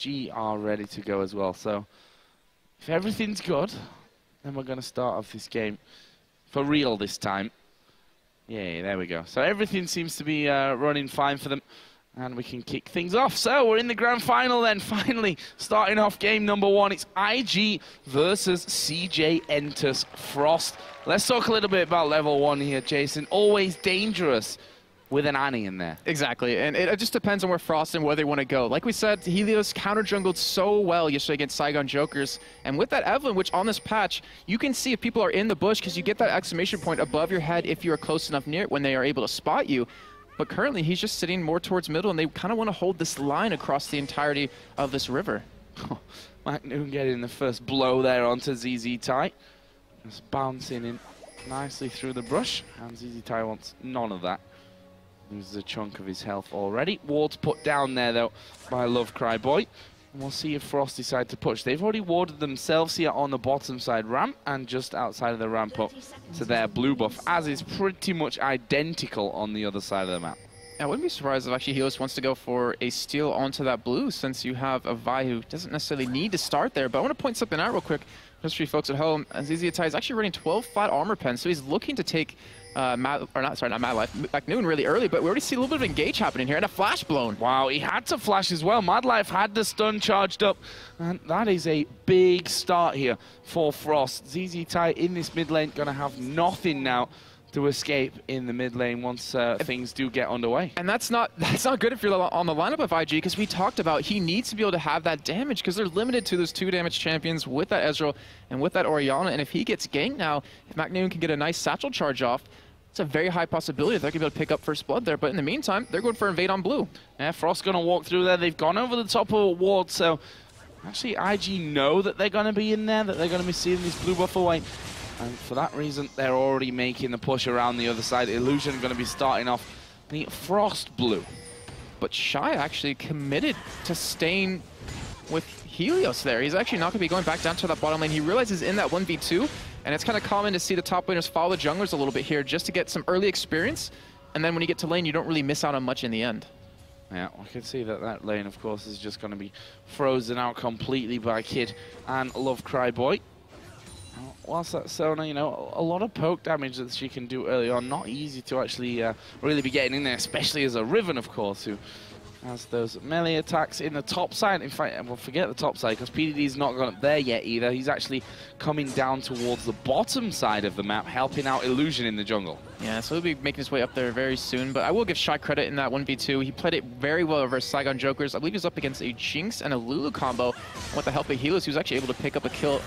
IG are ready to go as well. So if everything's good, then we're going to start off this game for real this time. Yeah, there we go. So everything seems to be running fine for them. And we can kick things off. So we're in the grand final then, finally starting off game number 1. It's IG versus CJ Entus Frost. Let's talk a little bit about level 1 here, Jason. Always dangerous with an Annie in there. Exactly, and it just depends on where Frost and where they want to go. Like we said, Helios counter-jungled so well yesterday against Saigon Jokers. And with that Evelyn, which on this patch, you can see if people are in the bush because you get that exclamation point above your head if you are close enough near it when they are able to spot you. But currently, he's just sitting more towards middle, and they kind of want to hold this line across the entirety of this river. McNoon getting the first blow there onto ZZ Tai. Just bouncing in nicely through the brush, and ZZ Tai wants none of that. Loses a chunk of his health already. Ward's put down there, though, by Love Cry Boy. And we'll see if Frost decide to push. They've already warded themselves here on the bottom side ramp and just outside of the ramp up to their blue buff, as is pretty much identical on the other side of the map. I wouldn't be surprised if actually Helios wants to go for a steal onto that blue, since you have a Vi who doesn't necessarily need to start there. But I want to point something out real quick, just for you folks at home. ZZ Tai is actually running 12 flat armor pens, so he's looking to take McNoon really early, but we already see a little bit of engage happening here, and a flash blown. Wow, he had to flash as well. Madlife had the stun charged up, and that is a big start here for Frost. ZZ Tai in this mid lane going to have nothing now to escape in the mid lane once things do get underway. And that's not good if you're on the lineup of IG, because we talked about he needs to be able to have that damage, because they're limited to those 2 damage champions with that Ezreal and with that Orianna. And if he gets ganked now, if McNoon can get a nice satchel charge off, it's a very high possibility they're going to be able to pick up first blood there. But in the meantime, they're going for invade on blue. Yeah, Frost's going to walk through there. They've gone over the top of a ward, so actually IG know that they're going to be in there, that they're going to be seeing this blue buff away. And for that reason, they're already making the push around the other side. Illusion going to be starting off the Frost blue. But Shy actually committed to staying with Helios there. He's actually not going to be going back down to that bottom lane. He realizes in that 1v2, and it's kind of common to see the top laners follow the junglers a little bit here just to get some early experience. And then when you get to lane, you don't really miss out on much in the end. Yeah, I can see that that lane, of course, is just going to be frozen out completely by Kid and Love Cry Boy. Whilst that's Sona, you know, a lot of poke damage that she can do early on. Not easy to actually really be getting in there, especially as a Riven, of course, who has those melee attacks in the top side. In fact, we'll forget the top side, because PDD's not gone up there yet either. He's actually coming down towards the bottom side of the map, helping out Illusion in the jungle. Yeah, so he'll be making his way up there very soon. But I will give Shy credit in that 1v2. He played it very well versus Saigon Jokers. I believe he was up against a Jinx and a Lulu combo with the help of Helios. He was actually able to pick up a kill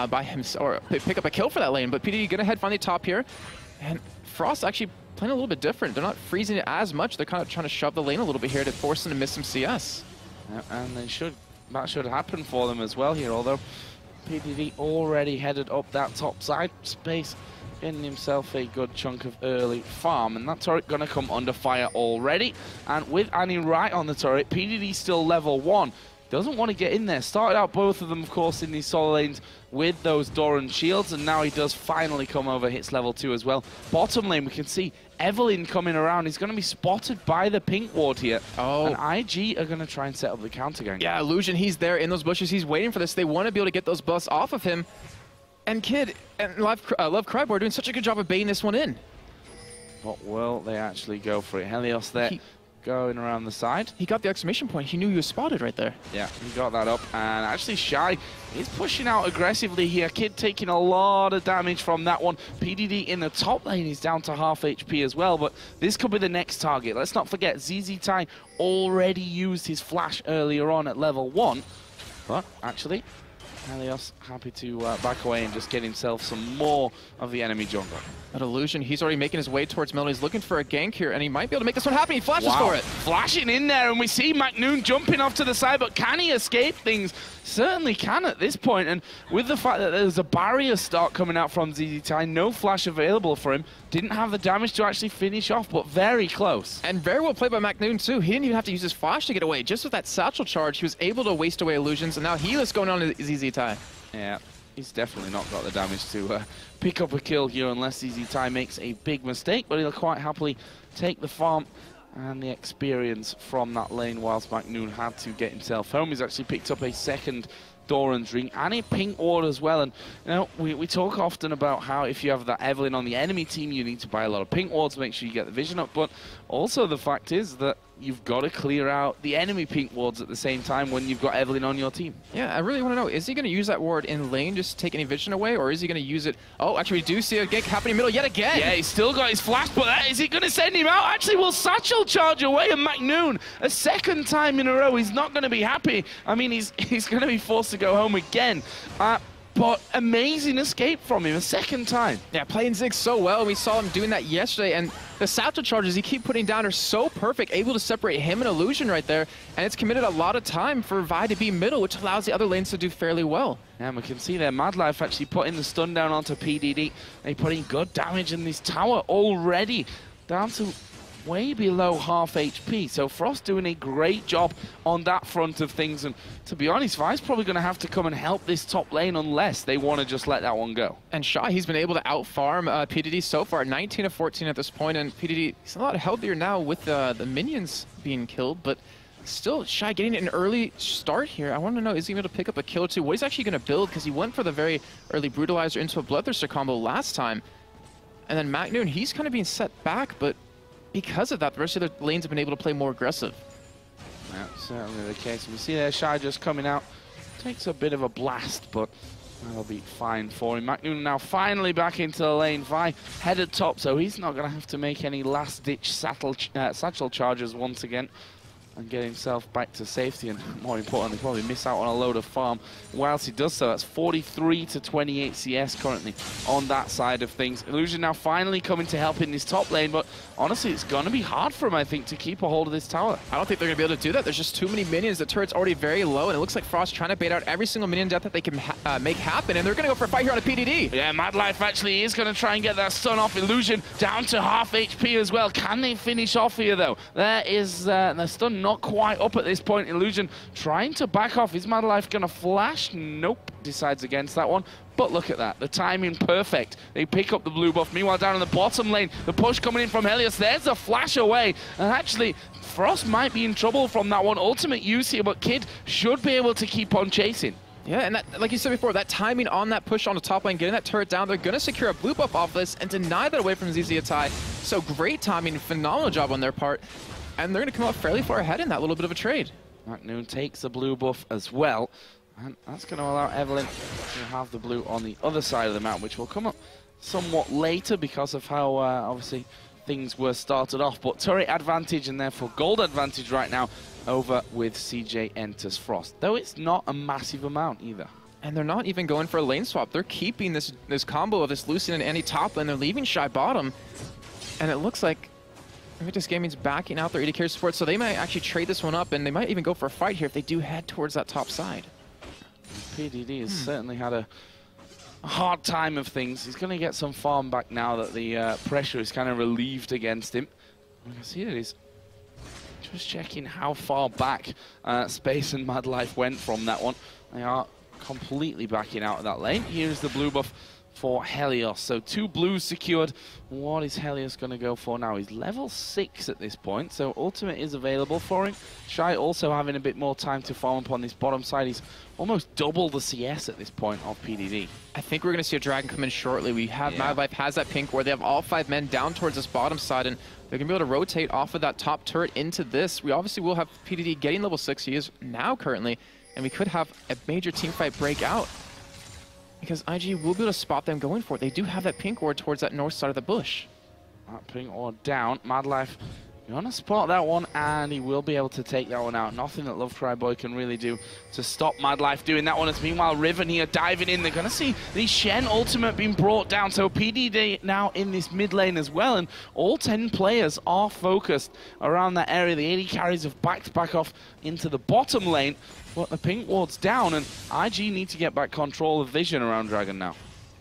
by himself, or pick up a kill for that lane. But PDD gonna head finally top here. And Frost actually playing a little bit different. They're not freezing it as much. They're kind of trying to shove the lane a little bit here to force them to miss some CS. Yeah, and that should happen for them as well here, although PDD already headed up that top side space, getting himself a good chunk of early farm, and that turret gonna come under fire already. And with Annie right on the turret, PDD still level 1. Doesn't want to get in there. Started out both of them, of course, in these solo lanes with those Doran shields, and now he does finally come over, hits level 2 as well. Bottom lane, we can see Evelyn coming around. He's going to be spotted by the pink ward here. Oh. And IG are going to try and set up the counter gang. Yeah, Illusion, he's there in those bushes. He's waiting for this. They want to be able to get those buffs off of him. And Kid and Love Cryboy are doing such a good job of baiting this one in. But will they actually go for it? Helios there. Going around the side. He got the exclamation point. He knew he was spotted right there. Yeah, he got that up. And actually Shy is pushing out aggressively here. Kid taking a lot of damage from that one. PDD in the top lane is down to half HP as well. But this could be the next target. Let's not forget, ZZ Tai already used his flash earlier on at level 1. But actually, Helios happy to back away and just get himself some more of the enemy jungle. That Illusion, he's already making his way towards middle. He's looking for a gank here, and he might be able to make this one happen. He flashes for it. Flashing in there, and we see McNoon jumping off to the side, but can he escape things? Certainly can at this point, and with the fact that there's a barrier start coming out from ZZ Tai, no flash available for him, didn't have the damage to actually finish off, but very close. And very well played by McNoon too. He didn't even have to use his flash to get away. Just with that satchel charge, he was able to waste away Illusions, and now Helios going on to ZZ Tai. Yeah, he's definitely not got the damage to pick up a kill here unless ZZ Tai makes a big mistake, but he'll quite happily take the farm and the experience from that lane, whilst McNoon had to get himself home. He's actually picked up a second Doran's ring and a pink ward as well. And you know, we talk often about how if you have that Evelyn on the enemy team, you need to buy a lot of pink wards, make sure you get the vision up. But also the fact is that you've got to clear out the enemy pink wards at the same time when you've got Evelyn on your team. Yeah, I really want to know, is he going to use that ward in lane just to take any vision away, or is he going to use it? Oh, actually, we do see a gank happening in the middle yet again. Yeah, he's still got his flash, but is he going to send him out? Actually, will Satchel charge away? And McNoon, a second time in a row, he's not going to be happy. I mean, he's going to be forced to go home again. But amazing escape from him, a second time. Yeah, playing Ziggs so well. We saw him doing that yesterday, and the Satchel charges he keep putting down are so perfect, able to separate him and Illusion right there, and it's committed a lot of time for Vi to be middle, which allows the other lanes to do fairly well. Yeah, and we can see there, Madlife actually putting the stun down onto PDD. They putting good damage in this tower already, down to way below half HP. So Frost doing a great job on that front of things. And to be honest, Vi's probably going to have to come and help this top lane unless they want to just let that one go. And Shy, he's been able to out-farm PDD so far, 19 of 14 at this point. And PDD, he's a lot healthier now with the minions being killed, but still Shy getting an early start here. I want to know, is he able to pick up a kill or two? What he's actually going to build, because he went for the very early Brutalizer into a Bloodthirster combo last time. And then McNoon, he's kind of being set back, but because of that, the rest of the lanes have been able to play more aggressive. Yeah, certainly the case. We see there Shy just coming out. Takes a bit of a blast, but that'll be fine for him. McNoon now finally back into the lane. Vi headed top, so he's not going to have to make any last-ditch satchel charges once again and get himself back to safety, and more importantly, probably miss out on a load of farm whilst he does so. That's 43 to 28 CS currently on that side of things. Illusion now finally coming to help in this top lane, but honestly, it's going to be hard for him, I think, to keep a hold of this tower. I don't think they're going to be able to do that. There's just too many minions. The turret's already very low, and it looks like Frost trying to bait out every single minion death that they can make happen, and they're going to go for a fight here on a PDD. Yeah, Madlife actually is going to try and get that stun off. Illusion down to half HP as well. Can they finish off here, though? There is the stun not quite up at this point. Illusion trying to back off. Is Madlife going to flash? Nope. Decides against that one. But look at that. The timing perfect. They pick up the blue buff. Meanwhile, down in the bottom lane, the push coming in from Helios. There's a flash away. And actually, Frost might be in trouble from that one. Ultimate use here, but Kid should be able to keep on chasing. Yeah, and that, like you said before, that timing on that push on the top lane, getting that turret down, they're going to secure a blue buff off this and deny that away from ZZ Atai. So great timing, phenomenal job on their part. And they're going to come out fairly far ahead in that little bit of a trade. McNoon takes the blue buff as well. And that's going to allow Evelyn to have the blue on the other side of the map, which will come up somewhat later because of how, obviously, things were started off. But turret advantage and therefore gold advantage right now over with CJ Entus Frost. Though it's not a massive amount either. And they're not even going for a lane swap. They're keeping this combo of this Lucian and Annie top lane. They're leaving Shy bottom. And it looks like Invictus Gaming's backing out their AD carry support, so they might actually trade this one up, and they might even go for a fight here if they do head towards that top side. PDD has certainly had a hard time of things. He's going to get some farm back now that the pressure is kind of relieved against him. You can see that he's just checking how far back Space and Madlife went from that one. They are completely backing out of that lane. Here's the blue buff for Helios. So 2 blues secured. What is Helios going to go for now? He's level 6 at this point, so ultimate is available for him. Shy also having a bit more time to farm up on this bottom side. He's almost double the CS at this point of PDD. I think we're going to see a dragon come in shortly. We have Madlife has that pink where they have all 5 men down towards this bottom side, and they're going to be able to rotate off of that top turret into this. We obviously will have PDD getting level 6. He is now currently, and we could have a major team fight break out, because IG will be able to spot them going for it. They do have that pink ward towards that north side of the bush. That pink ward down. Madlife, you want to spot that one, and he will be able to take that one out. Nothing that Love Cry Boy can really do to stop Madlife doing that one. As meanwhile, Riven here diving in. They're going to see the Shen ultimate being brought down. So PDD now in this mid lane as well, and all 10 players are focused around that area. The AD carries have backed back off into the bottom lane, but the pink ward's down, and IG need to get back control of vision around Dragon now.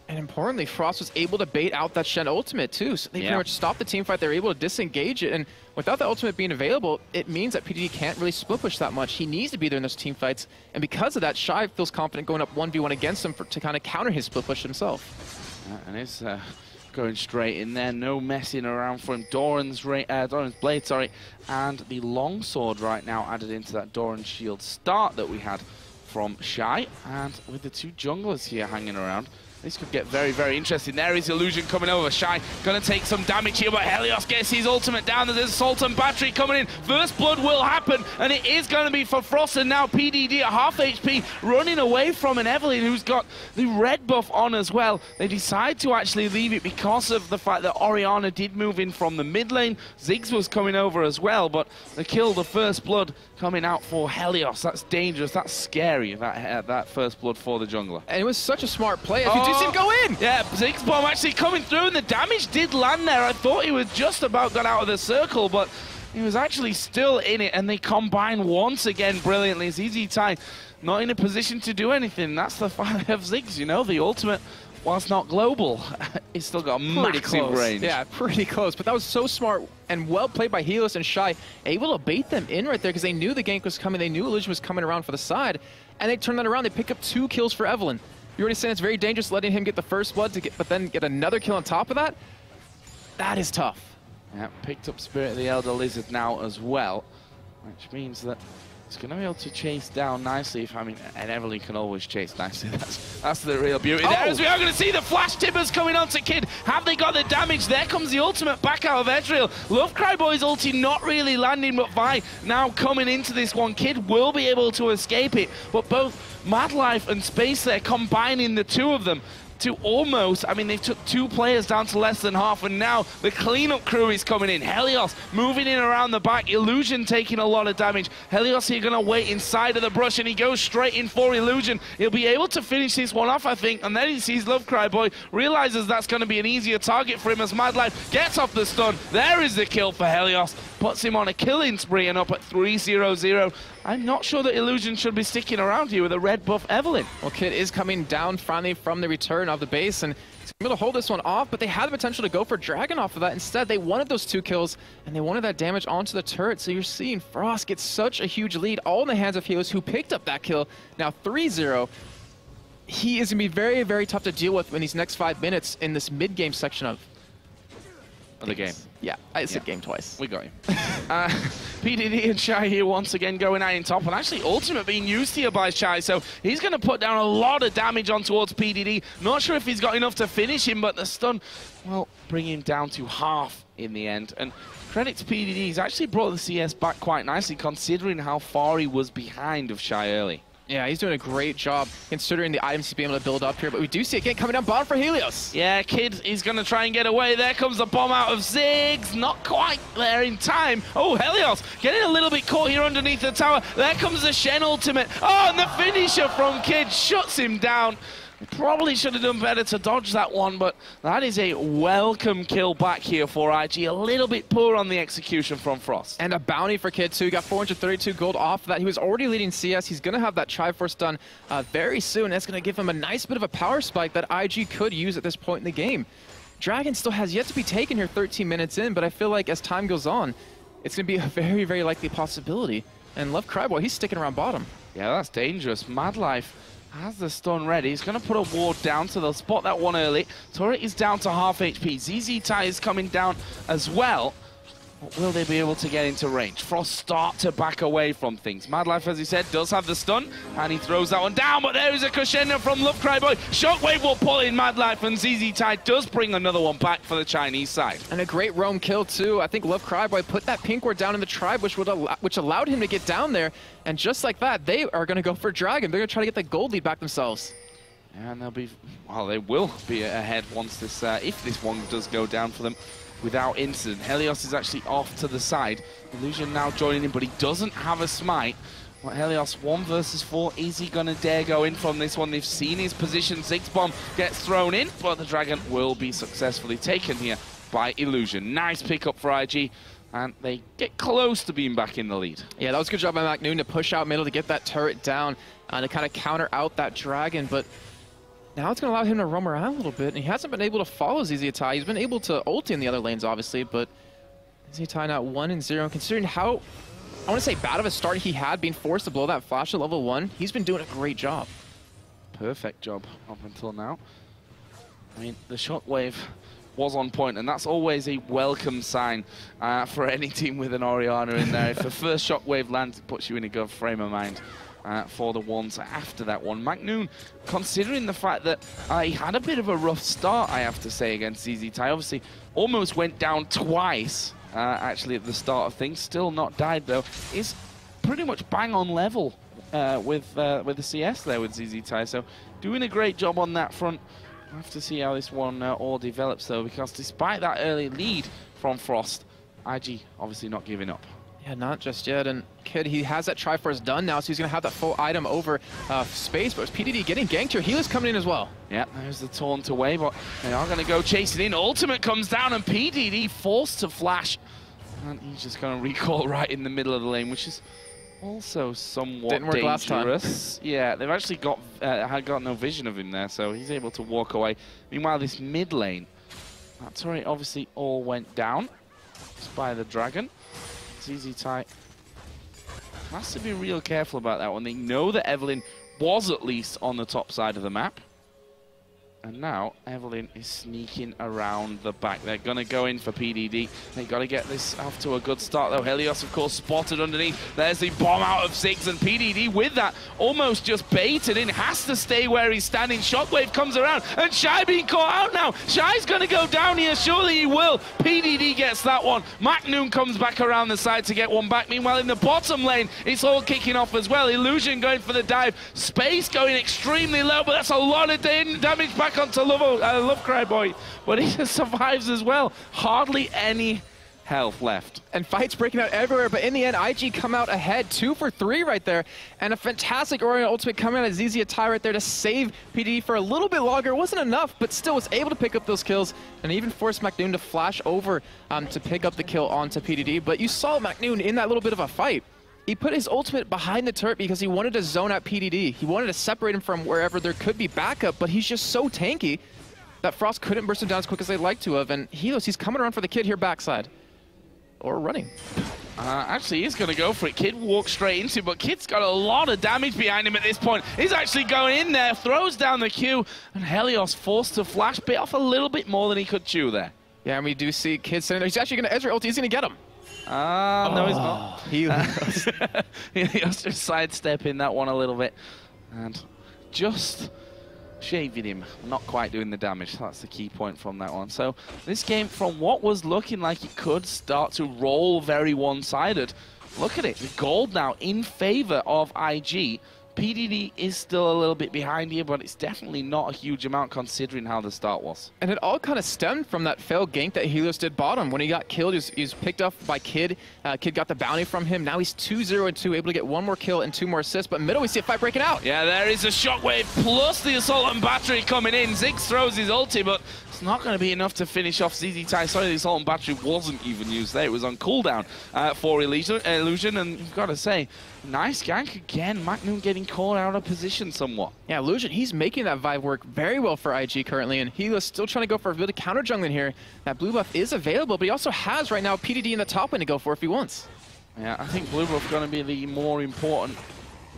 And importantly, Frost was able to bait out that Shen ultimate too, so they pretty much stopped the team fight. They were able to disengage it, and without the ultimate being available, it means that PDD can't really split push that much. He needs to be there in those team fights, and because of that, Shy feels confident going up 1v1 against him to kind of counter his split push himself. And it's going straight in there. No messing around from Doran's blade, sorry. And the longsword right now added into that Doran shield start that we had from Shy. And with the two junglers here hanging around, this could get very, very interesting. There is Illusion coming over. Shy gonna take some damage here, but Helios gets his ultimate down. There's Assault and Battery coming in. First blood will happen, and it is going to be for Frost, and now PDD at half HP, running away from an Evelyn who's got the red buff on as well. They decide to actually leave it because of the fact that Orianna did move in from the mid lane. Ziggs was coming over as well, but the kill, the first blood coming out for Helios. That's dangerous. That's scary, that first blood for the jungler. And it was such a smart play. As you do see him go in! Yeah, Ziggs bomb actually coming through, and the damage did land there. I thought he was just about got out of the circle, but he was actually still in it, and they combine once again brilliantly. ZZ Tai not in a position to do anything. That's the fire of Ziggs, you know, the ultimate, whilst not global, it's still got massive range. Yeah, pretty close, but that was so smart and well played by Helios and Shy, able to bait them in right there because they knew the gank was coming, they knew Illusion was coming around for the side, and they turned that around. They pick up 2 kills for Evelyn. You already saying it's very dangerous letting him get the first blood, but then get another kill on top of that? That is tough. Yeah, picked up Spirit of the Elder Lizard now as well, which means that he's going to be able to chase down nicely. And Evelyn can always chase nicely. That's the real beauty there. As we are going to see the flash timbers coming onto Kid. Have they got the damage? There comes the ultimate back out of Ezreal. Love Cry Boy's ulti not really landing, but Vi now coming into this one. Kid will be able to escape it, but both Mad Life and Space there combining the two of them to almost, they've took 2 players down to less than half, and now the cleanup crew is coming in. Helios moving in around the back, Illusion taking a lot of damage. Helios here gonna wait inside of the brush, and he goes straight in for Illusion. He'll be able to finish this one off, I think, and then he sees Love Cry Boy, realizes that's gonna be an easier target for him as Mad Life gets off the stun. There is the kill for Helios, puts him on a killing spree and up at 3-0-0. I'm not sure that Illusion should be sticking around here with a red buff Evelyn. Well, Kid is coming down finally from the return of the base, and he's able to hold this one off, but they had the potential to go for Dragon off of that. Instead, they wanted those 2 kills, and they wanted that damage onto the turret. So you're seeing Frost get such a huge lead, all in the hands of Helios, who picked up that kill. Now 3-0. He is going to be very, very tough to deal with in these next 5 minutes in this mid-game section of the game. Yeah, I said game twice. We got him. PDD and Shy here once again going out in top, and actually ultimate being used here by Shy, so he's going to put down a lot of damage on towards PDD. Not sure if he's got enough to finish him, but the stun, well, bring him down to half in the end. And credit to PDD, he's actually brought the CS back quite nicely considering how far he was behind of Shy early. Yeah, he's doing a great job considering the items he's been able to build up here, but we do see it again coming down bottom for Helios. Yeah, Kid is going to try and get away. There comes the bomb out of Ziggs. Not quite there in time. Oh, Helios getting a little bit caught here underneath the tower. There comes the Shen ultimate. Oh, and the finisher from Kid shuts him down. Probably should have done better to dodge that one, but that is a welcome kill back here for IG. A little bit poor on the execution from Frost. And a bounty for Kid, too. He got 432 gold off of that. He was already leading CS. He's going to have that Triforce done very soon. That's going to give him a nice bit of a power spike that IG could use at this point in the game. Dragon still has yet to be taken here 13 minutes in, but I feel like as time goes on, it's going to be a very, very likely possibility. And Love Cry Boy, he's sticking around bottom. Yeah, that's dangerous. Mad Life has the stun ready. He's going to put a ward down, so they'll spot that one early. Turret is down to half HP. ZZ Tai is coming down as well. But will they be able to get into range? Frost start to back away from things. Mad Life, as he said, does have the stun, and he throws that one down, but there is a crescendo from Love Cry Boy. Shockwave will pull in Mad Life, and ZZ Tai does bring another one back for the Chinese side. And a great roam kill, too. I think Love Cry Boy put that pink ward down in the tribe, which allowed him to get down there, and just like that, they are going to go for Dragon. They're going to try to get the gold lead back themselves. And they'll be, well, they will be ahead once this, if this one does go down for them without incident. Helios is actually off to the side. Illusion now joining him, but he doesn't have a smite. Well, Helios 1 versus 4. Is he gonna dare go in from this one? They've seen his position. Ziggs bomb gets thrown in, but the Dragon will be successfully taken here by Illusion. Nice pickup for IG, and they get close to being back in the lead. Yeah, that was a good job by McNoon to push out middle to get that turret down to kind of counter out that Dragon, but now it's going to allow him to roam around a little bit, and he hasn't been able to follow ZZ Tai. He's been able to ulti in the other lanes, obviously, but ZZ Tai now 1-0. Considering how, I want to say, bad of a start he had, being forced to blow that flash at level 1, he's been doing a great job. Perfect job up until now. I mean, the Shockwave was on point, and that's always a welcome sign for any team with an Orianna in there. If the first shockwave lands, it puts you in a good frame of mind for the ones after that one. Macnoon, considering the fact that he had a bit of a rough start, I have to say, against ZZ Tai, obviously almost went down twice, actually, at the start of things. Still not died, though. Is pretty much bang on level with the CS there with ZZ Tai, so doing a great job on that front. We'll have to see how this one all develops, though, because despite that early lead from Frost, IG obviously not giving up. Yeah, not just yet. And Kid, he has that Triforce done now, so he's going to have that full item over space. But it's PDD getting ganked here. Healer's coming in as well. Yeah, there's the taunt away, but they are going to go chasing in. Ultimate comes down, and PDD forced to flash. And he's just going to recall right in the middle of the lane, which is also somewhat Didn't work dangerous. last time. Yeah, they've actually got no vision of him there, so he's able to walk away. Meanwhile, this mid lane, that turret obviously all went down by the dragon. ZZ Tai has to be real careful about that one. They know that Evelyn was at least on the top side of the map. And now Evelyn is sneaking around the back. They're going to go in for PDD. They got to get this off to a good start, though. Helios, of course, spotted underneath. There's the bomb out of 6, and PDD with that almost just baited in. Has to stay where he's standing. Shockwave comes around, and Shy being caught out now. Shy's going to go down here. Surely he will. PDD gets that one. Macnoon comes back around the side to get one back. Meanwhile, in the bottom lane, it's all kicking off as well. Illusion going for the dive. Space going extremely low, but that's a lot of damage back onto Love Cry Boy, but he just survives as well. Hardly any health left. And fights breaking out everywhere, but in the end, IG come out ahead 2 for 3 right there, and a fantastic Orion ultimate coming out of ZZ Tai right there to save PD for a little bit longer. It wasn't enough, but still was able to pick up those kills, and even forced Macnoon to flash over to pick up the kill onto PDD. But you saw Macnoon in that little bit of a fight. He put his ultimate behind the turret because he wanted to zone out PDD. He wanted to separate him from wherever there could be backup, but he's just so tanky that Frost couldn't burst him down as quick as they'd like to have. And Helios, he's coming around for the Kid here backside. Or running. Actually, he's going to go for it. Kid walks straight into it, but Kid's got a lot of damage behind him at this point. He's actually going in there, throws down the Q, and Helios forced to flash, bit off a little bit more than he could chew there. Yeah, and we do see Kid sitting there. He's actually going to Ezreal ulti. He's going to get him. No, he's not. Helios just sidestepping that one a little bit and just shaving him, not quite doing the damage. That's the key point from that one. So this game, from what was looking like it could start to roll very one-sided, look at it. The gold now in favor of IG. PDD is still a little bit behind here, but it's definitely not a huge amount considering how the start was. And it all kind of stemmed from that failed gank that Helios did bottom. When he got killed, he was picked up by Kid. Kid got the bounty from him. Now he's 2-0-2, able to get 1 more kill and 2 more assists. But middle, we see a fight breaking out. Yeah, there is a shockwave plus the assault and battery coming in. Ziggs throws his ulti, but it's not going to be enough to finish off ZZ Tai. Sorry, the assault and battery wasn't even used there. It was on cooldown for Illusion, and you've got to say, nice gank again. Macnoon getting caught out of position somewhat. Yeah, Illusion, he's making that vibe work very well for IG currently, and Helios still trying to go for a bit of counter jungling here. That blue buff is available, but he also has right now PDD in the top lane to go for if he wants. Yeah, I think blue buff going to be the more important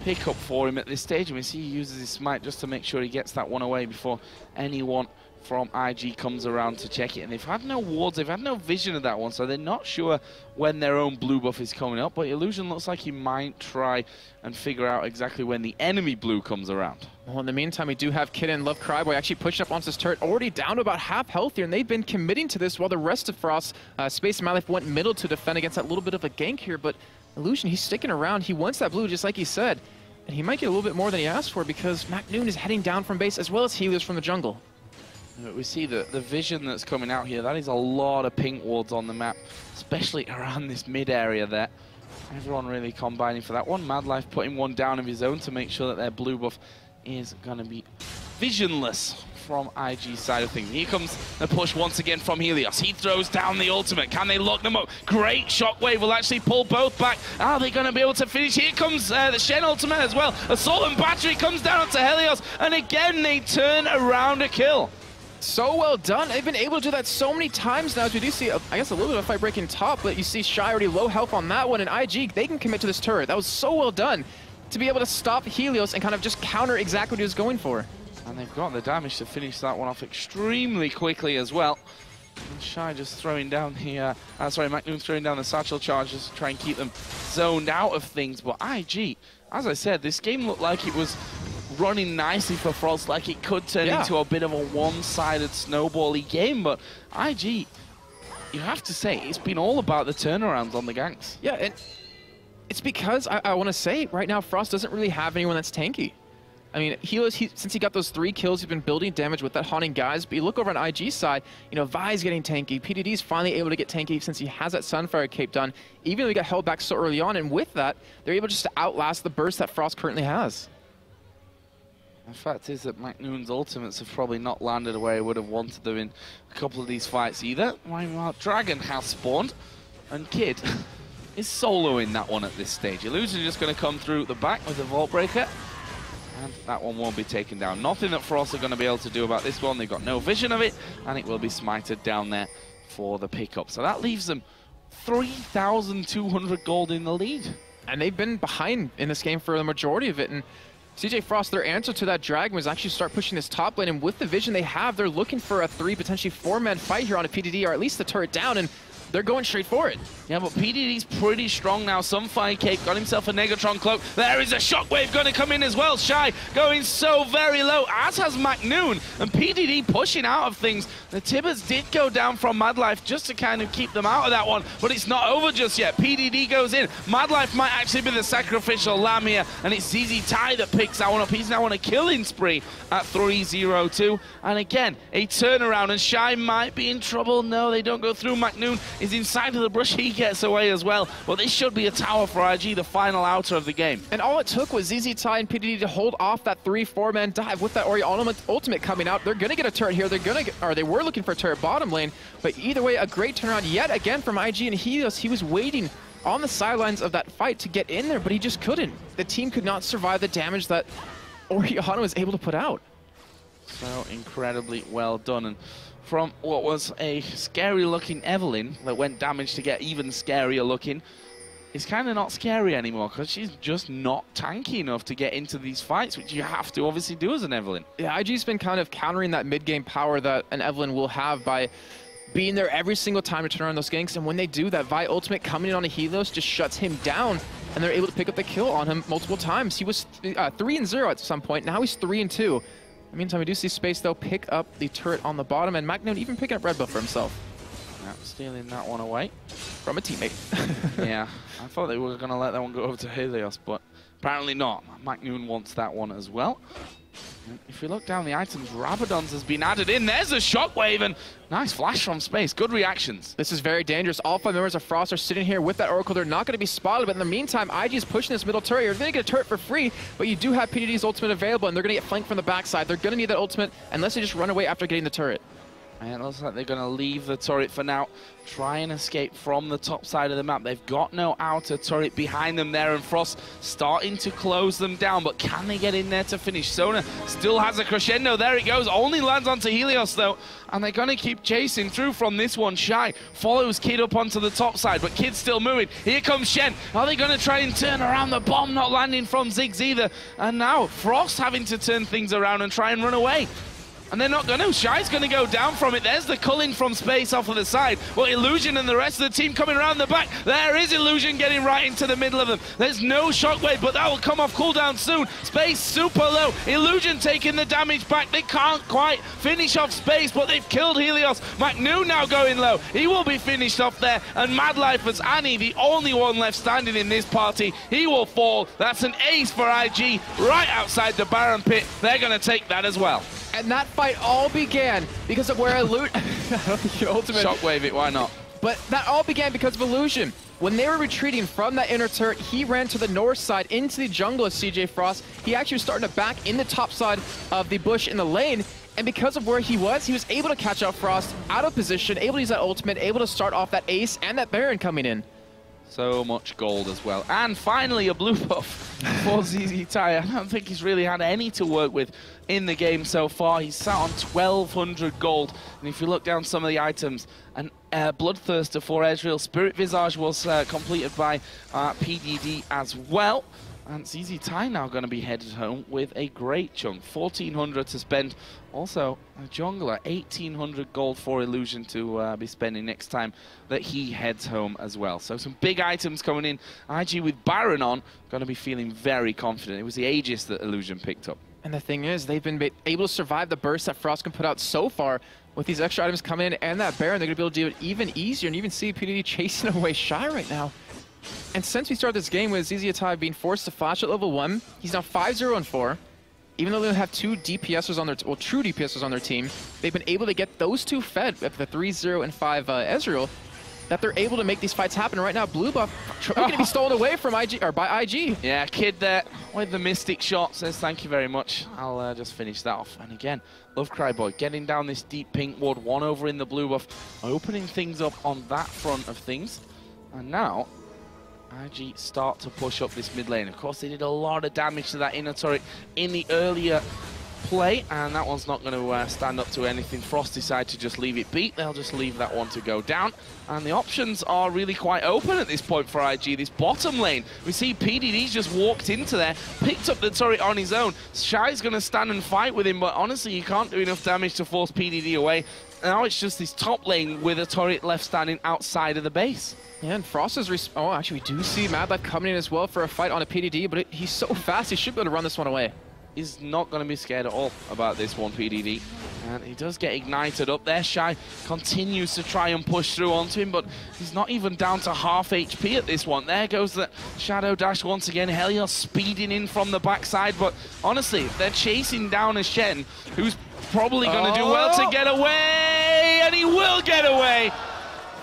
pickup for him at this stage. And we see he uses his smite just to make sure he gets that one away before anyone from IG comes around to check it. And they've had no wards, they've had no vision of that one, so they're not sure when their own blue buff is coming up. But Illusion looks like he might try and figure out exactly when the enemy blue comes around. Well, in the meantime, we do have Kid and Love Cryboy actually pushing up onto this turret, already down to about half health here, and they've been committing to this while the rest of Frost, Space and MyLife went middle to defend against that little bit of a gank here. But Illusion, he's sticking around. He wants that blue, just like he said. And he might get a little bit more than he asked for because Macnoon is heading down from base as well as Helios from the jungle. We see the vision that's coming out here. That is a lot of pink wards on the map, especially around this mid area there. Everyone really combining for that one. MadLife putting one down of his own to make sure that their blue buff is going to be visionless from IG's side of things. Here comes the push once again from Helios. He throws down the ultimate. Can they lock them up? Great shockwave will actually pull both back. Are they going to be able to finish? Here comes the Shen ultimate as well. Assault and battery comes down onto Helios, and again they turn around a kill. So well done. They've been able to do that so many times now, as we do see, I guess, a little bit of fight breaking top, but you see Shy already low health on that one, and IG, they can commit to this turret. That was so well done to be able to stop Helios and kind of just counter exactly what he was going for. And they've got the damage to finish that one off extremely quickly as well. And Shy just throwing down the, Macnoon's throwing down the satchel charges to try and keep them zoned out of things. But IG, as I said, this game looked like it was running nicely for Frost, like it could turn into a bit of a one-sided snowball-y game. But IG, you have to say, it's been all about the turnarounds on the ganks. Yeah, and it's because I want to say right now Frost doesn't really have anyone that's tanky. I mean, since he got those 3 kills, he's been building damage with that Haunting Guys. But you look over on IG's side, you know, Vi's getting tanky. PDD's finally able to get tanky since he has that Sunfire cape done, even though he got held back so early on. And with that, they're able just to outlast the burst that Frost currently has. The fact is that Macnoon's ultimates have probably not landed where he would have wanted them in a couple of these fights either. Meanwhile, Dragon has spawned, and Kid is soloing that one at this stage. Illusion just going to come through the back with the Vault Breaker. And that one won't be taken down. Nothing that Frost are going to be able to do about this one. They've got no vision of it, and it will be smited down there for the pickup. So that leaves them 3,200 gold in the lead. And they've been behind in this game for the majority of it. And CJ Frost, their answer to that Dragon was actually start pushing this top lane. And with the vision they have, they're looking for a 3, potentially 4-man fight here on a PDD, or at least the turret down. And they're going straight for it. Yeah, but PDD's pretty strong now. Sunfire Cape got himself a Negatron Cloak. There is a Shockwave going to come in as well. Shy going so very low, as has Macnoon. And PDD pushing out of things. The Tibbers did go down from Madlife just to kind of keep them out of that one, but it's not over just yet. PDD goes in. Madlife might actually be the sacrificial lamb here, and it's ZZ Tai that picks that one up. He's now on a killing spree at 3-0-2. And again, a turnaround, and Shy might be in trouble. No, they don't go through. Macnoon is inside of the brush. He gets away as well. But this should be a tower for IG, the final outer of the game. And all it took was ZZ Tai and PDD to hold off that 3-4-man dive. With that Ori ultimate coming out, they're going to get a turret here. They were looking for a turret bottom lane. But either way, a great turnaround yet again from IG and Helios. He was waiting on the sidelines of that fight to get in there, but he just couldn't. The team could not survive the damage that Oriana was able to put out. So incredibly well done. And from what was a scary-looking Evelyn that went damage to get even scarier looking, it's kind of not scary anymore because she's just not tanky enough to get into these fights, which you have to obviously do as an Evelyn. Yeah, IG's been kind of countering that mid-game power that an Evelyn will have by being there every single time to turn around those ganks, and when they do, that Vi ultimate coming in on a Helios just shuts him down, and they're able to pick up the kill on him multiple times. He was 3-0 at some point, now he's 3-2. In the meantime, we do see Space, though, pick up the turret on the bottom, and Macnoon even picking up Red Buff for himself. Yeah, stealing that one away. From a teammate. Yeah, I thought they were going to let that one go over to Helios, but apparently not. Macnoon wants that one as well. And if we look down the items, Rabadon's has been added in. There's a Shockwave, and nice flash from Space. Good reactions. This is very dangerous. All 5 members of Frost are sitting here with that Oracle. They're not going to be spotted, but in the meantime, IG is pushing this middle turret. You're going to get a turret for free, but you do have PDD's ultimate available, and they're going to get flanked from the backside. They're going to need that ultimate unless they just run away after getting the turret. And it looks like they're going to leave the turret for now, try and escape from the top side of the map. They've got no outer turret behind them there, and Frost starting to close them down, but can they get in there to finish? Sona still has a crescendo. There it goes. Only lands onto Helios, though, and they're going to keep chasing through from this one. Shy follows Kid up onto the top side, but Kid's still moving. Here comes Shen. Are they going to try and turn around? The bomb not landing from Ziggs either, and now Frost having to turn things around and try and run away. And they're not going to. Shy's going to go down from it. There's the culling from Space off of the side. Well, Illusion and the rest of the team coming around the back. There is Illusion getting right into the middle of them. There's no Shockwave, but that will come off cooldown soon. Space super low. Illusion taking the damage back. They can't quite finish off Space, but they've killed Helios. Macnoon now going low. He will be finished off there. And Madlife as Annie, the only one left standing in this party. He will fall. That's an ace for IG right outside the Baron pit. They're going to take that as well. And that fight all began because of where ultimate Shockwave it, why not? But that all began because of Illusion. When they were retreating from that inner turret, he ran to the north side into the jungle of CJ Frost. He actually was starting to back in the top side of the bush in the lane. And because of where he was able to catch out Frost out of position, able to use that ultimate, able to start off that ace and that Baron coming in. So much gold as well. And finally a blue buff for ZZ Tai. I don't think he's really had any to work with in the game so far. He's sat on 1,200 gold. And if you look down some of the items, an Bloodthirster for Ezreal. Spirit Visage was completed by PDD as well. And ZZ Tai now going to be headed home with a great chunk. 1,400 to spend. Also, a jungler, 1,800 gold for Illusion to be spending next time that he heads home as well. So some big items coming in. IG with Baron on, going to be feeling very confident. It was the Aegis that Illusion picked up. And the thing is, they've been able to survive the burst that Frost can put out so far. With these extra items coming in and that Baron, they're going to be able to do it even easier and even see PDD chasing away Shy right now. And since we started this game with ZZ Tai being forced to flash at level 1, he's now 5-0-4. Even though they have two DPSers on their true DPSers on their team, they've been able to get those two fed at the 3-0 and 5 Ezreal, that they're able to make these fights happen. Right now, blue buff going to be stolen away from IG, or by IG. Yeah, Kid there with the Mystic shot says thank you very much. I'll just finish that off. And again, Love Cry Boy getting down this deep pink ward, one over in the blue buff, opening things up on that front of things. And now IG start to push up this mid lane. Of course, they did a lot of damage to that inner turret in the earlier play, and that one's not going to stand up to anything. Frost decide to just leave it beat. They'll just leave that one to go down. And the options are really quite open at this point for IG. This bottom lane, we see PDD's just walked into there, picked up the turret on his own. Shy's going to stand and fight with him, but honestly, you can't do enough damage to force PDD away. Now it's just this top lane with a turret left standing outside of the base. Yeah, and Frost is... Oh, actually, we do see Mad Life coming in as well for a fight on a PDD, but he's so fast, he should be able to run this one away. He's not going to be scared at all about this one, PDD. And he does get ignited up there. Shy continues to try and push through onto him, but he's not even down to half HP at this one. There goes the Shadow Dash once again. Helios speeding in from the backside, but honestly, they're chasing down a Shen who's probably going to do well to get away, and he will get away.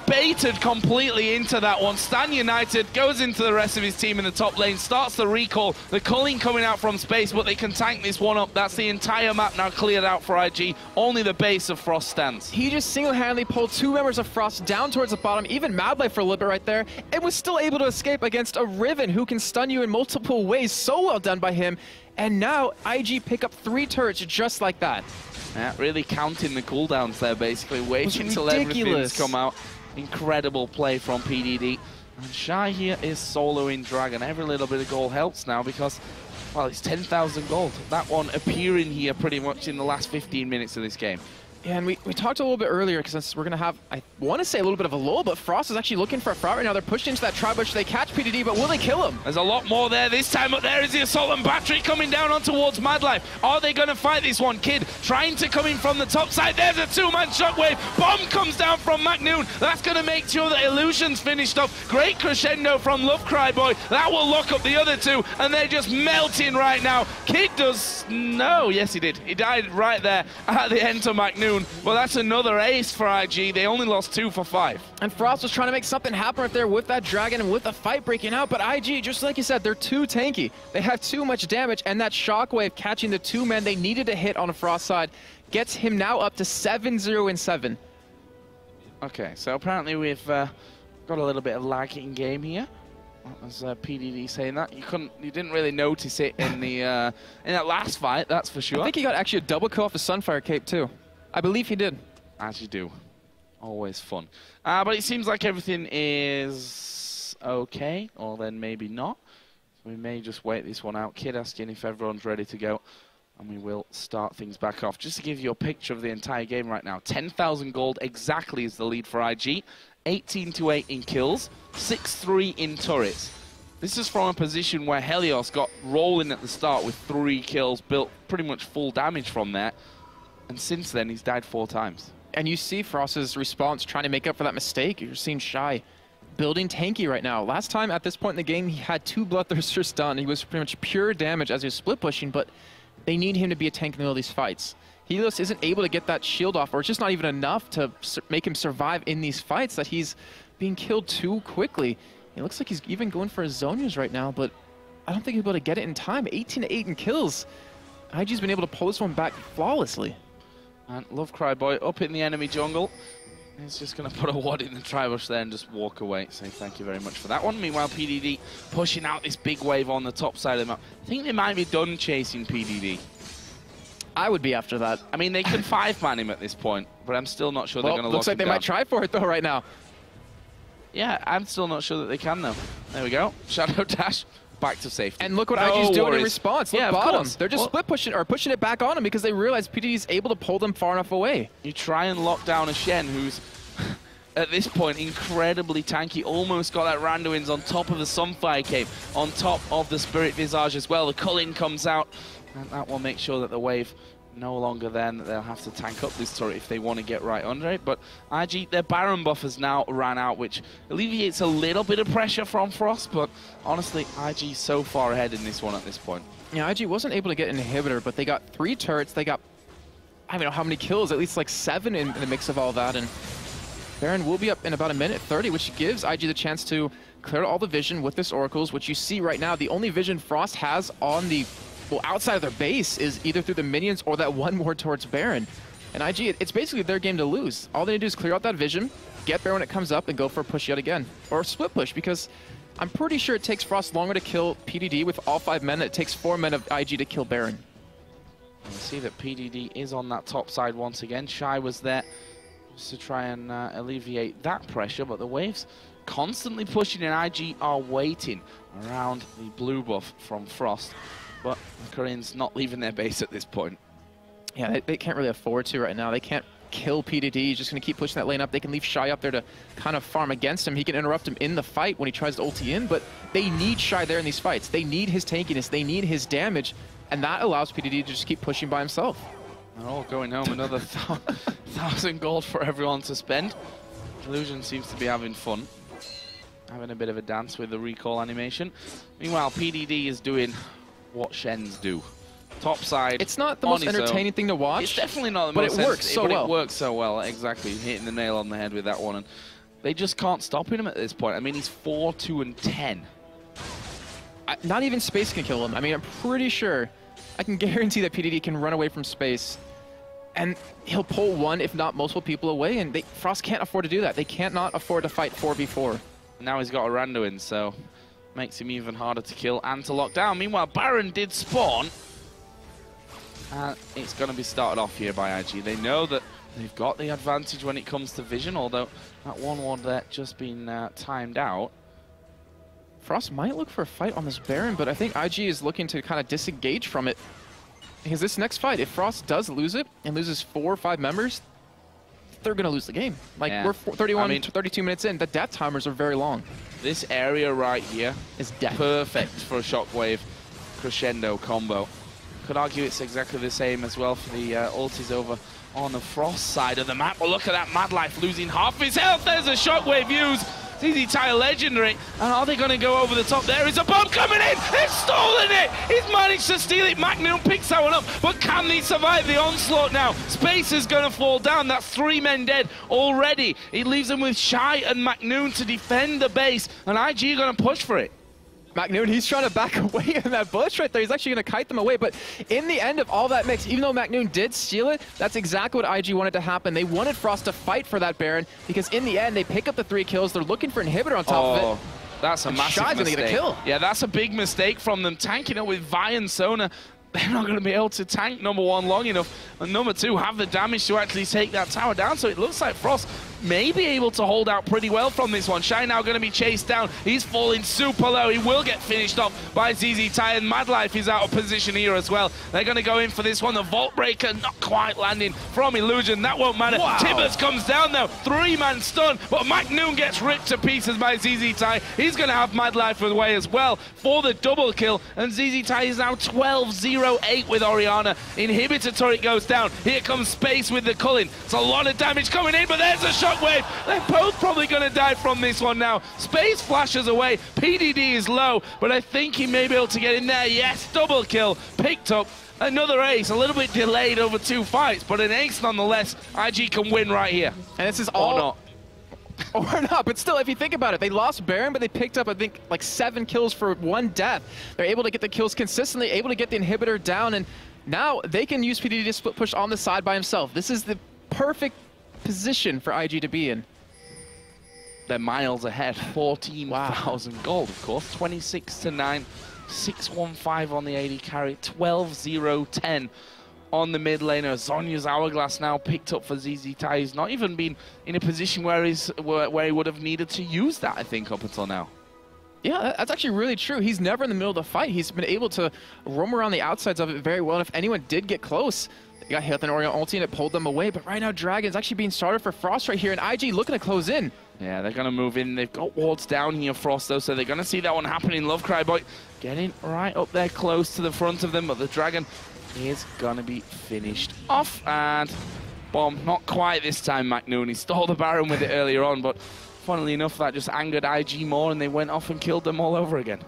Baited completely into that one. Stan United goes into the rest of his team in the top lane, starts the recall. The culling coming out from space, but they can tank this one up. That's the entire map now cleared out for IG. Only the base of Frost stands. He just single-handedly pulled two members of Frost down towards the bottom, even Mad Life for a little bit right there, and was still able to escape against a Riven who can stun you in multiple ways. So well done by him. And now IG pick up 3 turrets just like that. Yeah, really counting the cooldowns there, basically, waiting till everything's come out. Incredible play from PDD. And Shy here is soloing Dragon. Every little bit of gold helps now because, well, it's 10,000 gold. That one appearing here pretty much in the last 15 minutes of this game. Yeah, and we talked a little bit earlier because we're going to have, I want to say a little bit of a lull, but Frost is actually looking for a fight right now. They're pushed into that tri-bush. They catch PDD, but will they kill him? There's a lot more there this time, but there is the Assault and Battery coming down on towards Mad Life. Are they going to fight this one? Kid trying to come in from the top side. There's a 2-man shockwave. Bomb comes down from Magnoon. That's going to make sure that Illusion's finished up. Great crescendo from Love Cry Boy. That will lock up the other two, and they're just melting right now. Kid does... No, yes he did. He died right there at the end to Magnoon, but that's another ace for IG. They only lost 2 for 5. And Frost was trying to make something happen right there with that Dragon and with the fight breaking out, but IG, just like you said, they're too tanky. They have too much damage, and that shockwave catching the 2 men they needed to hit on the Frost side gets him now up to 7-0-7. Okay, so apparently we've got a little bit of lag in game here. As PDD saying that, you didn't really notice it in the in that last fight, that's for sure. I think he got actually a double kill off his Sunfire cape too. I believe he did. As you do. Always fun. But it seems like everything is okay, or then maybe not. So we may just wait this one out. Kid asking if everyone's ready to go, and we will start things back off. Just to give you a picture of the entire game right now, 10,000 gold exactly is the lead for IG. 18-8 in kills, 6-3 in turrets. This is from a position where Helios got rolling at the start with 3 kills, built pretty much full damage from there. And since then, he's died 4 times. And you see Frost's response trying to make up for that mistake. You're seeing Shy building tanky right now. Last time at this point in the game, he had 2 Bloodthirsters done. He was pretty much pure damage as he was split pushing, but they need him to be a tank in the middle of these fights. Helios isn't able to get that shield off, or it's just not even enough to make him survive in these fights, that he's being killed too quickly. It looks like he's even going for his Zonias right now, but I don't think he'll be able to get it in time. 18-8 in kills. IG's been able to pull this one back flawlessly. And Love Cry Boy up in the enemy jungle. He's just going to put a ward in the tri-bush there and just walk away. Say thank you very much for that one. Meanwhile, PDD pushing out this big wave on the top side of the map. I think they might be done chasing PDD. I would be after that. I mean, they can 5-man him at this point, but I'm still not sure they're going to lock him down. Looks like they might try for it, though, right now. Yeah, I'm still not sure that they can, though. There we go. Shadow Dash back to safety. And look what No IG's doing in worries. response. Look, Yeah, of bottom. course. They're just split pushing or pushing it back on him because they realize PDD is able to pull them far enough away. You try and lock down a Shen who's at this point incredibly tanky, almost got that Randuin's on top of the Sunfire Cave, on top of the Spirit Visage as well. The Culling comes out, and that will make sure that the wave no longer then. They'll have to tank up this turret if they want to get right under it. But IG, their Baron buff has now ran out, which alleviates a little bit of pressure from Frost, but honestly, IG so far ahead in this one at this point. Yeah, IG wasn't able to get an inhibitor, but they got 3 turrets. They got, I don't know how many kills, at least like 7 in the mix of all that. And Baron will be up in about 1:30, which gives IG the chance to clear all the vision with this Oracles, which you see right now. The only vision Frost has on the, well, outside of their base is either through the minions or that one more towards Baron. And IG, it's basically their game to lose. All they need to do is clear out that vision, get Baron when it comes up, and go for a push yet again. Or a split push, because I'm pretty sure it takes Frost longer to kill PDD with all 5 men than it takes 4 men of IG to kill Baron. You see that PDD is on that top side once again. Shy was there just to try and alleviate that pressure, but the waves constantly pushing, and IG are waiting around the blue buff from Frost. But the Koreans not leaving their base at this point. Yeah, they can't really afford to right now. They can't kill PDD. He's just going to keep pushing that lane up. They can leave Shy up there to kind of farm against him. He can interrupt him in the fight when he tries to ulti in, but they need Shy there in these fights. They need his tankiness. They need his damage, and that allows PDD to just keep pushing by himself. They're all going home. Another 1,000 gold for everyone to spend. Illusion seems to be having fun, having a bit of a dance with the recall animation. Meanwhile, PDD is doing what Shens do. Top side. It's not the most entertaining thing to watch. It's definitely not the but most it works so well. It works so well, exactly. Hitting the nail on the head with that one. And they just can't stop him at this point. I mean, he's 4, 2, and 10. Not even Space can kill him. I mean, I'm pretty sure, I can guarantee that PDD can run away from Space, and he'll pull one, if not multiple people away, and Frost can't afford to do that. They can't not afford to fight 4v4. Now he's got a Randuin, so makes him even harder to kill and to lock down. Meanwhile, Baron did spawn. And it's going to be started off here by IG. They know that they've got the advantage when it comes to vision, although that 1-1 there just been timed out. Frost might look for a fight on this Baron, but I think IG is looking to kind of disengage from it. Because this next fight, if Frost does lose it and loses 4 or 5 members, they're going to lose the game. Like, yeah. We're 32 minutes in. The death timers are very long. This area right here is death. Perfect for a Shockwave Crescendo combo. Could argue it's exactly the same as well for the ultis over on the Frost side of the map. But look at that Mad Life losing half his health. There's a Shockwave use. ZZ Tire legendary. And are they going to go over the top? There is a bomb coming in. They've stolen it. He's managed to steal it. Magnoon picks that one up. But can they survive the onslaught now? Space is going to fall down. That's 3 men dead already. It leaves them with Shy and Magnoon to defend the base. And IG are going to push for it. Magnoon, he's trying to back away in that bush right there. He's actually going to kite them away. But in the end of all that mix, even though Magnoon did steal it, that's exactly what IG wanted to happen. They wanted Frost to fight for that Baron, because in the end, they pick up the 3 kills. They're looking for inhibitor on top of it. That's a massive Shy's mistake. Gonna get a kill. Yeah, that's a big mistake from them. Tanking it with Vi and Sona. They're not going to be able to tank number 1 long enough. And number 2, have the damage to actually take that tower down. So it looks like Frost may be able to hold out pretty well from this one. Shy now going to be chased down. He's falling super low. He will get finished off by ZZ Tire. And Mad Life is out of position here as well. They're going to go in for this one. The Vault Breaker not quite landing from Illusion. That won't matter. Wow. Tibbers comes down now. 3-man stun. But Magnoon gets ripped to pieces by ZZ Tire. He's going to have Mad Life away as well for the double kill. And ZZ Tire is now 12-0-8 with Orianna. Inhibitor turret goes down. Here comes Space with the Culling. It's a lot of damage coming in, but there's a Shockwave. They're both probably going to die from this one now. Space flashes away. PDD is low, but I think he may be able to get in there. Yes, double kill. Picked up. Another ace, a little bit delayed over 2 fights, but an ace nonetheless. IG can win right here. And this is all... Or not. Or not, but still, if you think about it, they lost Baron, but they picked up, I think, like 7 kills for 1 death. They're able to get the kills consistently, able to get the inhibitor down, and now they can use PDD to split push on the side by himself. This is the perfect position for IG to be in. They're miles ahead. 14,000 gold, of course. 26-9, 615 on the AD carry, 12-0-10 on the mid laner. Zonya's Hourglass now picked up for ZZ Tai. He's not even been in a position where he would have needed to use that, I think, up until now. Yeah, that's actually really true. He's never in the middle of the fight. He's been able to roam around the outsides of it very well. And if anyone did get close, they got hit with an Orion ulti and it pulled them away. But right now, Dragon's actually being started for Frost right here. And IG looking to close in. Yeah, they're going to move in. They've got wards down here, Frost, though, so they're going to see that one happening. Love Cry Boy getting right up there close to the front of them. But the Dragon is going to be finished off. And bomb, not quite this time, Macnoon. He stole the Baron with it earlier on, but funnily enough, that just angered IG more, and they went off and killed them all over again.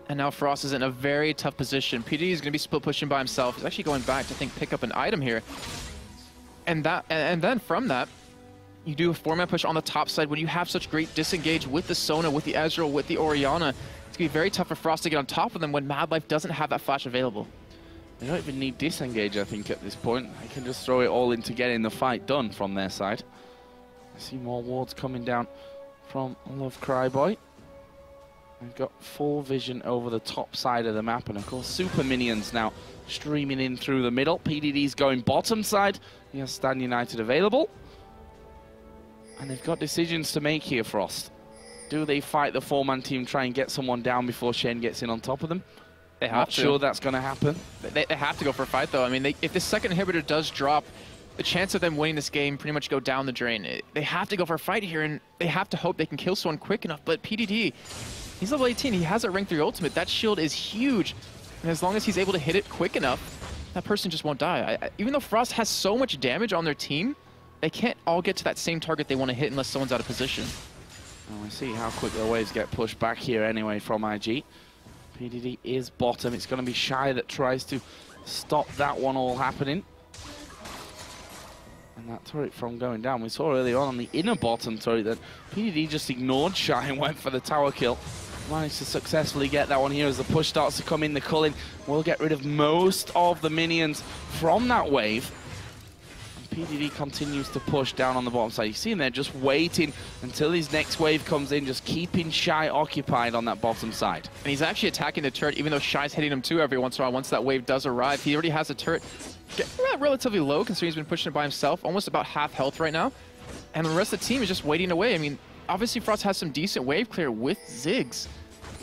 And now Frost is in a very tough position. PD is going to be split pushing by himself. He's actually going back to, I think, pick up an item here. And then from that, you do a 4-man push on the top side. When you have such great disengage with the Sona, with the Ezreal, with the Orianna, it's going to be very tough for Frost to get on top of them when Mad Life doesn't have that flash available. They don't even need disengage, I think, at this point. They can just throw it all into getting the fight done from their side. I see more wards coming down from Love Cry Boy. They've got full vision over the top side of the map, and of course super minions now streaming in through the middle. PDD's going bottom side. He has Stan United available. And they've got decisions to make here, Frost. Do they fight the 4-man team, try and get someone down before Shen gets in on top of them? They have Not to. sure that's going to happen. They have to go for a fight, though. I mean, if the second inhibitor does drop, the chance of them winning this game pretty much go down the drain. They have to go for a fight here, and they have to hope they can kill someone quick enough. But PDD, he's level 18. He has a rank 3 ultimate. That shield is huge. And as long as he's able to hit it quick enough, that person just won't die. Even though Frost has so much damage on their team, they can't all get to that same target they want to hit unless someone's out of position. Oh, I see how quick the waves get pushed back here anyway from IG. PDD is bottom. It's going to be Shy that tries to stop that one all happening. And that turret from going down. We saw earlier on the inner bottom turret that PDD just ignored Shy and went for the tower kill. Managed to successfully get that one here as the push starts to come in. The culling will get rid of most of the minions from that wave. PDD continues to push down on the bottom side. You see him there just waiting until his next wave comes in, just keeping Shy occupied on that bottom side. And he's actually attacking the turret, even though Shy's hitting him too every once in a while once that wave does arrive. He already has a turret relatively low, considering he's been pushing it by himself, almost about half health right now. And the rest of the team is just waiting away. I mean, obviously Frost has some decent wave clear with Ziggs,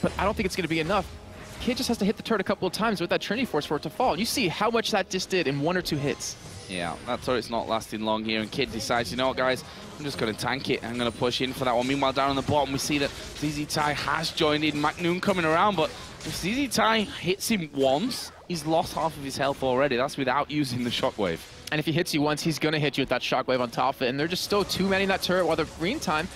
but I don't think it's going to be enough. Kid just has to hit the turret a couple of times with that Trinity Force for it to fall. And you see how much that just did in 1 or 2 hits. Yeah, that turret's not lasting long here, and Kid decides, you know what, guys, I'm just going to tank it. I'm going to push in for that one. Meanwhile, down on the bottom, we see that ZZ Tai has joined in. Macnoon coming around, but if ZZ Tai hits him once, he's lost half of his health already. That's without using the shockwave. And if he hits you once, he's going to hit you with that shockwave on top of it. And they're just still 2-manning that turret while the meantime,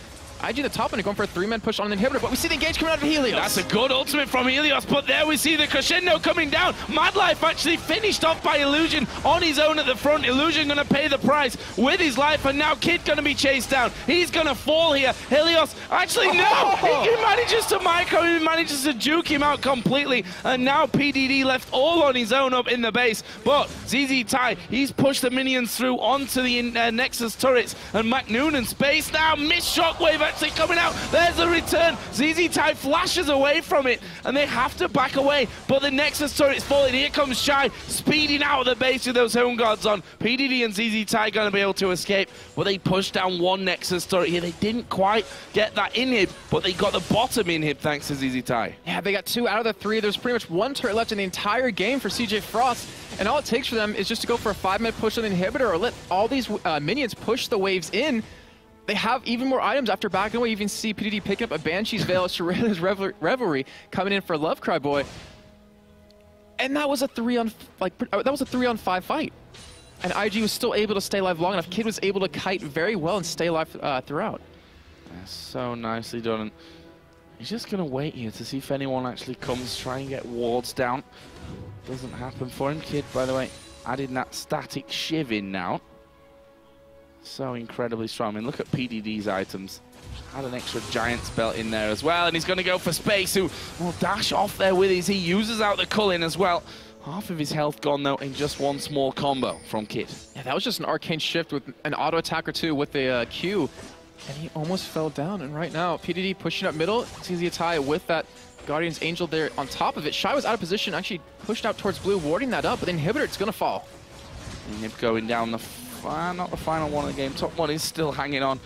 IG the top end going for a 3-man push on an inhibitor, but we see the engage coming out of Helios. That's a good ultimate from Helios, but there we see the crescendo coming down. Mad Life actually finished off by Illusion on his own at the front. Illusion going to pay the price with his life, and now Kid going to be chased down. He's going to fall here. Helios, actually no! He manages to micro him, he manages to juke him out completely, and now PDD left all on his own up in the base. But ZZ Tai, he's pushed the minions through onto the Nexus turrets, and Macnoon in space now. Missed shockwave actually coming out. There's the return. ZZ Tai flashes away from it, and they have to back away. But the Nexus turret's falling. Here comes Shy, speeding out of the base with those home guards on. PDD and ZZ Tai going to be able to escape, but they pushed down one Nexus turret here. They didn't quite get that inhib, but they got the bottom inhib thanks to ZZ Tai. Yeah, they got 2 out of the 3. There's pretty much 1 turret left in the entire game for CJ Frost, and all it takes for them is just to go for a 5-minute push on the inhibitor or let all these minions push the waves in. They have even more items after backing away. You even see PDD picking up a Banshee's Veil, Sharena's Revelry coming in for Love Cry Boy. And that was a 3-on-5 fight. And IG was still able to stay alive long enough. Kid was able to kite very well and stay alive throughout. That's so nicely done. And he's just going to wait here to see if anyone actually comes, try and get wards down. Doesn't happen for him. Kid, by the way, adding that static shiv in now. So incredibly strong. I mean, look at PDD's items. Had an extra Giant's Belt in there as well, and he's going to go for Space, who will dash off there with his. He uses out the culling as well. Half of his health gone, though, in just one small combo from Kid. Yeah, that was just an arcane shift with an auto attack or two with the Q, and he almost fell down. And right now, PDD pushing up middle. ZZ Tai with that Guardian's Angel there on top of it. Shy was out of position, actually pushed out towards blue, warding that up, but the inhibitor, it's going to fall. Inhib going down the not the final one of the game. Top one is still hanging on.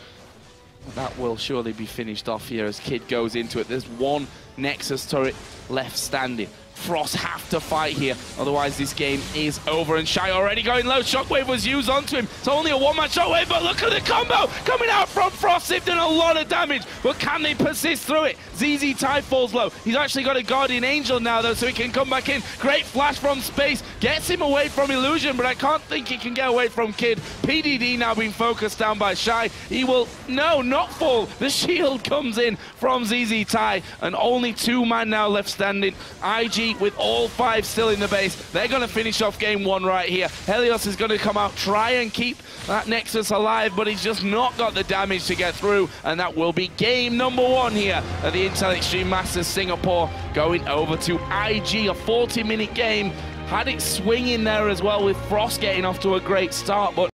That will surely be finished off here as Kid goes into it. There's one Nexus turret left standing. Frost have to fight here, otherwise this game is over. And Shy already going low. Shockwave was used onto him. It's only a one-man Shockwave, but look at the combo coming out from Frost. They've done a lot of damage, but can they persist through it? ZZ Ty falls low. He's actually got a Guardian Angel now, though, so he can come back in. Great flash from space. Gets him away from Illusion, but I can't think he can get away from Kid. PDD now being focused down by Shy. He will, no, not fall. The shield comes in from ZZ Ty, and only 2 man now left standing. IG with all 5 still in the base. They're going to finish off game 1 right here. Helios is going to come out, try and keep that Nexus alive, but he's just not got the damage to get through, and that will be game number 1 here at the Intel Extreme Masters Singapore, going over to IG. A 40-minute game. Had it swinging there as well, with Frost getting off to a great start, but